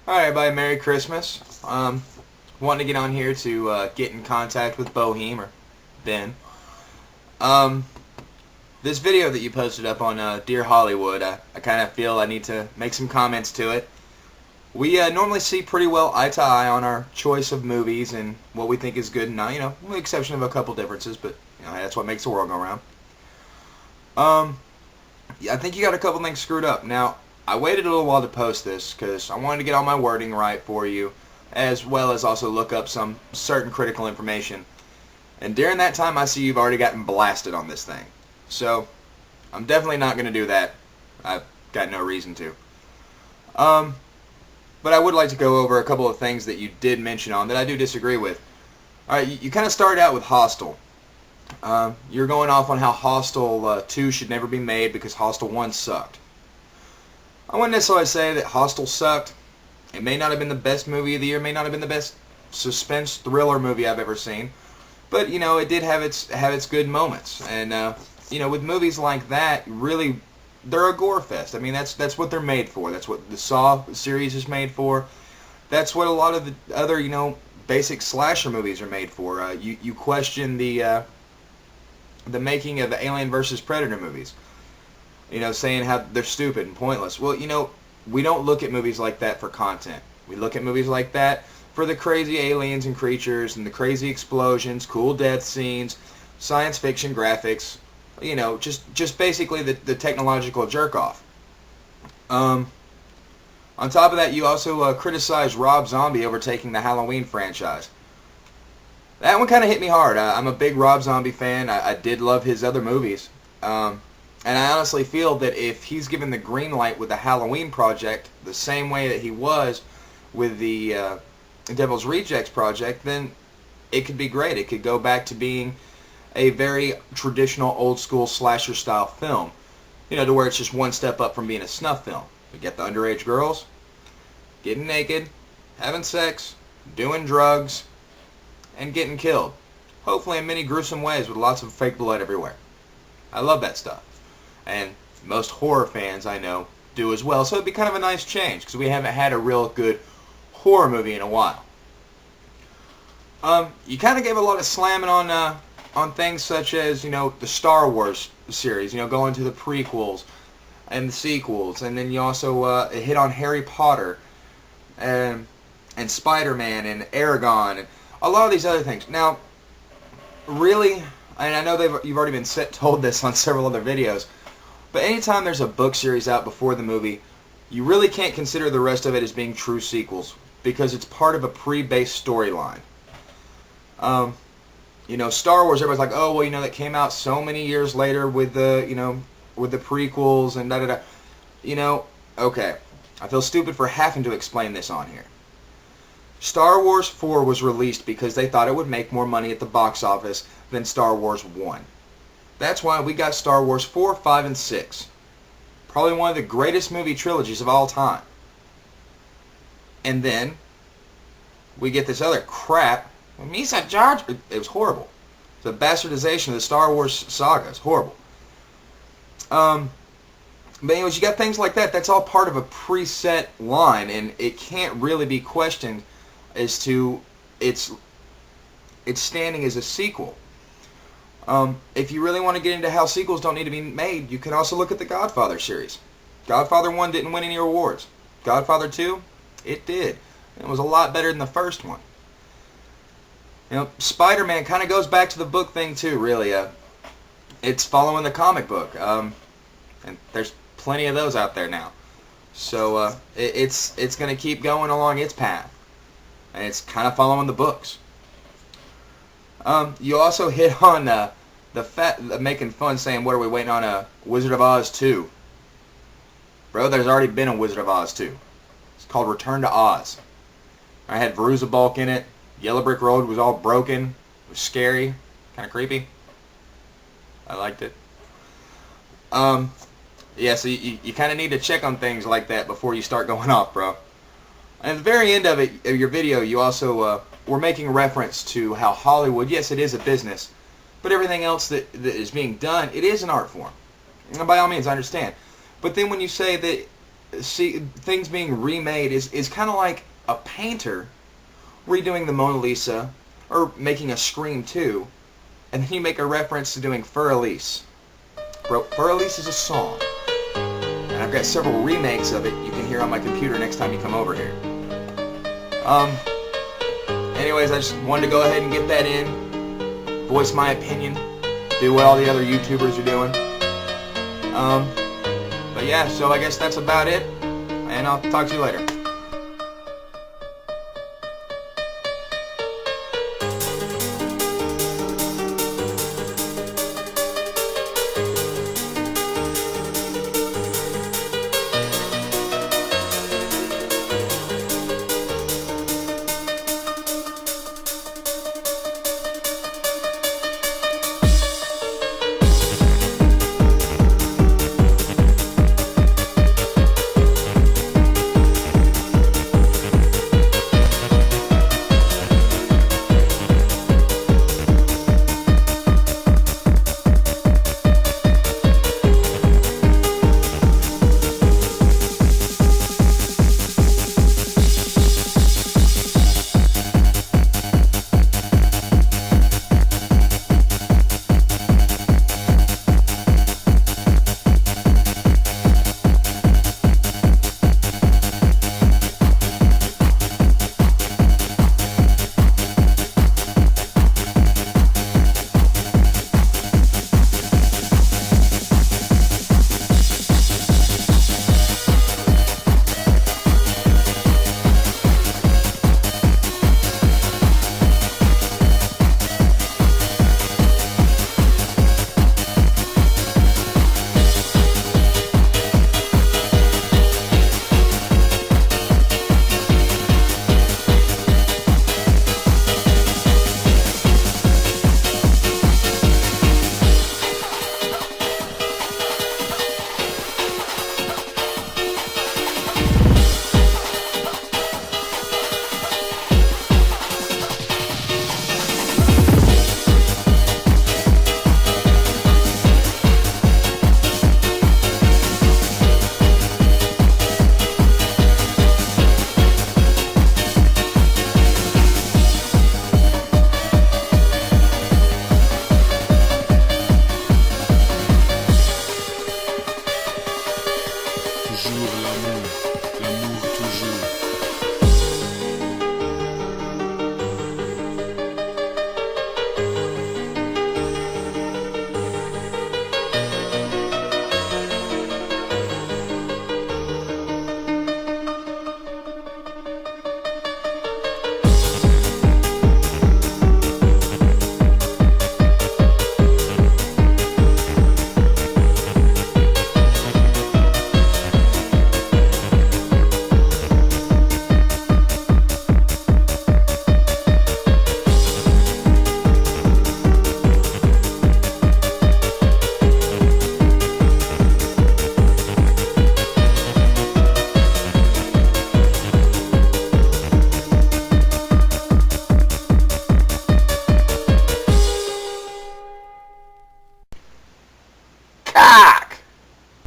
Alright, everybody, Merry Christmas. Wanting to get on here to get in contact with Bohem, or Ben. Um, this video that you posted up on Dear Hollywood, I kind of feel I need to make some comments to it. We normally see pretty well eye to eye on our choice of movies and what we think is good and not, with the exception of a couple differences, but that's what makes the world go round. Yeah, I think you got a couple things screwed up. Now, I waited a little while to post this because I wanted to get all my wording right for you, as well as also look up some certain critical information. And during that time, I see you've already gotten blasted on this thing. So, I'm definitely not going to do that. I've got no reason to. But I would like to go over a couple of things that you did mention on that I do disagree with. Alright, you kind of started out with Hostel. You're going off on how Hostel 2 should never be made because Hostel 1 sucked. I wouldn't necessarily say that Hostel sucked. It may not have been the best movie of the year, may not have been the best suspense thriller movie I've ever seen, but it did have its good moments. And with movies like that, really, they're a gore fest. I mean, that's what they're made for. That's what the Saw series is made for. That's what a lot of the other basic slasher movies are made for. You question the making of the Alien versus Predator movies. Saying how they're stupid and pointless. Well, we don't look at movies like that for content. We look at movies like that for the crazy aliens and creatures and the crazy explosions, cool death scenes, science fiction graphics, just basically the technological jerk-off. On top of that, you also criticized Rob Zombie overtaking the Halloween franchise. That one kind of hit me hard. I'm a big Rob Zombie fan. I did love his other movies. And I honestly feel that if he's given the green light with the Halloween project the same way that he was with the Devil's Rejects project, then it could be great. It could go back to being a very traditional old school slasher style film. To where it's just one step up from being a snuff film. You get the underage girls getting naked, having sex, doing drugs, and getting killed. Hopefully in many gruesome ways with lots of fake blood everywhere. I love that stuff. And most horror fans I know do as well. So it'd be kind of a nice change because we haven't had a real good horror movie in a while. You kind of gave a lot of slamming on things such as the Star Wars series. Going to the prequels and the sequels, and then you also hit on Harry Potter and Spider-Man and Aragon and a lot of these other things. Now, really, and I know you've already been told this on several other videos. But anytime there's a book series out before the movie, you really can't consider the rest of it as being true sequels because it's part of a pre-based storyline. Star Wars, everybody's like, oh, well, that came out so many years later with the, with the prequels and da-da-da. Okay. I feel stupid for having to explain this on here. Star Wars 4 was released because they thought it would make more money at the box office than Star Wars 1. That's why we got Star Wars 4, 5, and 6. Probably one of the greatest movie trilogies of all time. And then we get this other crap. Misa George. It was horrible. The bastardization of the Star Wars saga is horrible. But anyways, you got things like that. That's all part of a preset line, and it can't really be questioned as to its standing as a sequel. If you really want to get into how sequels don't need to be made, you can also look at the Godfather series. Godfather 1 didn't win any awards. Godfather 2, it did. It was a lot better than the first one. Spider-Man kind of goes back to the book thing too, really. It's following the comic book. And there's plenty of those out there now. So it's going to keep going along its path. And it's kind of following the books. You also hit on making fun, saying, what are we waiting on, Wizard of Oz 2? Bro, there's already been a Wizard of Oz 2. It's called Return to Oz. I had Veruza Balk in it. Yellow Brick Road was all broken. It was scary. Kind of creepy. I liked it. Yeah, so you kind of need to check on things like that before you start going off, bro. And at the very end of your video, you also were making reference to how Hollywood, yes, it is a business, but everything else that is being done, it is an art form. And by all means, I understand. But then when you say that see things being remade is kind of like a painter redoing the Mona Lisa or making a Scream 2, and then you make a reference to doing Fur Elise. Bro, Fur Elise is a song, and I've got several remakes of it you can hear on my computer next time you come over here. Anyways, I just wanted to go ahead and get that in, voice my opinion, do what all the other YouTubers are doing. But yeah, so I guess that's about it, and I'll talk to you later. Toujours l'amour, l'amour toujours.